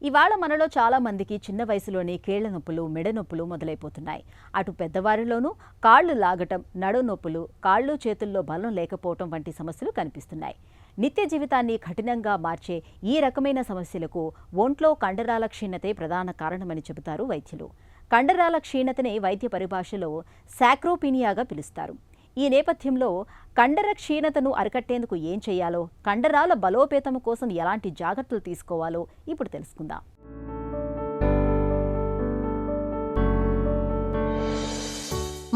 ఇవాళ మనలో చాలా మందికి చిన్న వయసులోనే కీళ్ల నొప్పులు, మెడ నొప్పులు మొదలైపోతున్నాయి. అటు పెద్దవారిలోనూ కాళ్లు లాగటం, నడు నొప్పులు, కాళ్ళు చేతుల్లో బలం లేకపోవటం వంటి సమస్యలు కనిపిస్తున్నాయి. నిత్య జీవితాన్ని కఠినంగా మార్చే ఈ రకమైన సమస్యలకు ఒంట్లో కండరాల క్షీణతే ప్రధాన కారణమని చెబుతారు వైద్యులు. కండరాల క్షీణతనే వైద్య పరిభాషలో సాక్రోపీనియాగా పిలుస్తారు. ఈ నేపథ్యంలో కండర క్షీణతను అరికట్టేందుకు ఏం చేయాలో, కండరాల బలోపేతం కోసం ఎలాంటి జాగ్రత్తలు తీసుకోవాలో ఇప్పుడు తెలుసుకుందాం.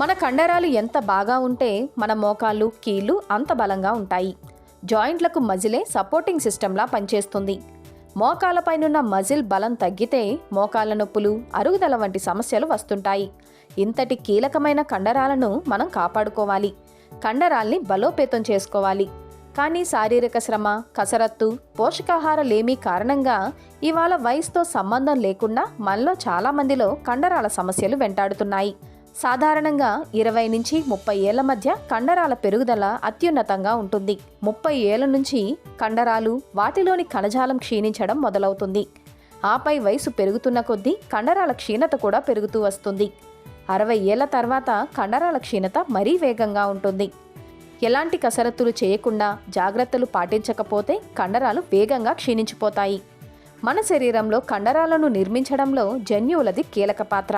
మన కండరాలు ఎంత బాగా ఉంటే మన మోకాళ్ళు, కీళ్ళు అంత బలంగా ఉంటాయి. జాయింట్లకు మజిలే సపోర్టింగ్ సిస్టంలా పనిచేస్తుంది. మోకాళ్ళపైనున్న మజిల్ బలం తగ్గితే మోకాళ్ళ నొప్పులు, అరుగుదల వంటి సమస్యలు వస్తుంటాయి. ఇంతటి కీలకమైన కండరాలను మనం కాపాడుకోవాలి. కండరాల్ని బలోపేతం చేసుకోవాలి. కానీ శారీరక శ్రమ, కసరత్తు, పోషకాహార లేమి కారణంగా ఇవాళ వయసుతో సంబంధం లేకుండా మనలో చాలామందిలో కండరాల సమస్యలు వెంటాడుతున్నాయి. సాధారణంగా 20 నుంచి 30 ఏళ్ల మధ్య కండరాల పెరుగుదల అత్యున్నతంగా ఉంటుంది. 30 ఏళ్ల నుంచి కండరాలు, వాటిలోని కణజాలం క్షీణించడం మొదలవుతుంది. ఆపై వయసు పెరుగుతున్న కొద్దీ కండరాల క్షీణత కూడా పెరుగుతూ వస్తుంది. 60 ఏళ్ల తర్వాత కండరాల క్షీణత మరీ వేగంగా ఉంటుంది. ఎలాంటి కసరత్తులు చేయకుండా, జాగ్రత్తలు పాటించకపోతే కండరాలు వేగంగా క్షీణించిపోతాయి. మన శరీరంలో కండరాలను నిర్మించడంలో జన్యువులది కీలక పాత్ర.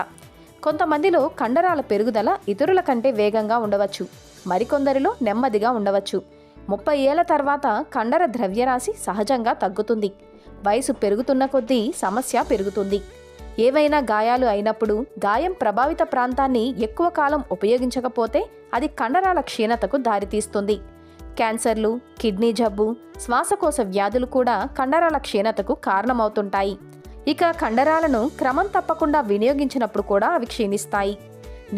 కొంతమందిలో కండరాల పెరుగుదల ఇతరుల కంటే వేగంగా ఉండవచ్చు, మరికొందరిలో నెమ్మదిగా ఉండవచ్చు. 30 ఏళ్ల తర్వాత కండర ద్రవ్యరాశి సహజంగా తగ్గుతుంది. వయసు పెరుగుతున్న కొద్దీ సమస్య పెరుగుతుంది. ఏవైనా గాయాలు అయినప్పుడు గాయం ప్రభావిత ప్రాంతాన్ని ఎక్కువ కాలం ఉపయోగించకపోతే అది కండరాల క్షీణతకు దారితీస్తుంది. క్యాన్సర్లు, కిడ్నీ జబ్బు, శ్వాసకోశ వ్యాధులు కూడా కండరాల క్షీణతకు కారణమవుతుంటాయి. ఇక కండరాలను క్రమం తప్పకుండా వినియోగించినప్పుడు కూడా అవి క్షీణిస్తాయి.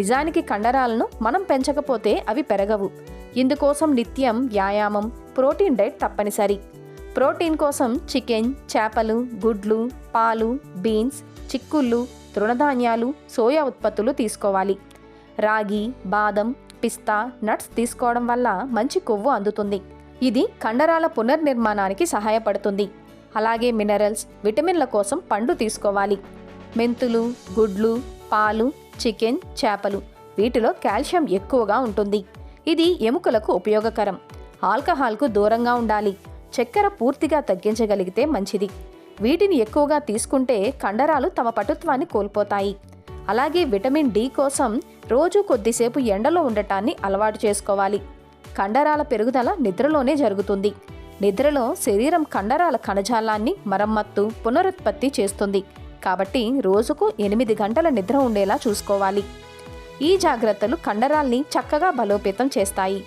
నిజానికి కండరాలను మనం పెంచకపోతే అవి పెరగవు. ఇందుకోసం నిత్యం వ్యాయామం, ప్రోటీన్ డైట్ తప్పనిసరి. ప్రోటీన్ కోసం చికెన్, చేపలు, గుడ్లు, పాలు, బీన్స్, చిక్కుళ్ళు, తృణధాన్యాలు, సోయా ఉత్పత్తులు తీసుకోవాలి. రాగి, బాదం, పిస్తా, నట్స్ తీసుకోవడం వల్ల మంచి కొవ్వు అందుతుంది. ఇది కండరాల పునర్నిర్మాణానికి సహాయపడుతుంది. అలాగే మినరల్స్, విటమిన్ల కోసం పండు తీసుకోవాలి. మెంతులు, గుడ్లు, పాలు, చికెన్, చేపలు, వీటిలో కాల్షియం ఎక్కువగా ఉంటుంది. ఇది ఎముకలకు ఉపయోగకరం. ఆల్కహాల్కు దూరంగా ఉండాలి. చక్కెర పూర్తిగా తగ్గించగలిగితే మంచిది. వీటిని ఎక్కువగా తీసుకుంటే కండరాలు తమ పటుత్వాన్ని కోల్పోతాయి. అలాగే విటమిన్ డి కోసం రోజు కొద్దిసేపు ఎండలో ఉండటాన్ని అలవాటు చేసుకోవాలి. కండరాల పెరుగుదల నిద్రలోనే జరుగుతుంది. నిద్రలో శరీరం కండరాల కణజాలాన్ని మరమ్మత్తు, పునరుత్పత్తి చేస్తుంది. కాబట్టి రోజుకు 8 గంటల నిద్ర ఉండేలా చూసుకోవాలి. ఈ జాగ్రత్తలు కండరాల్ని చక్కగా బలోపేతం చేస్తాయి.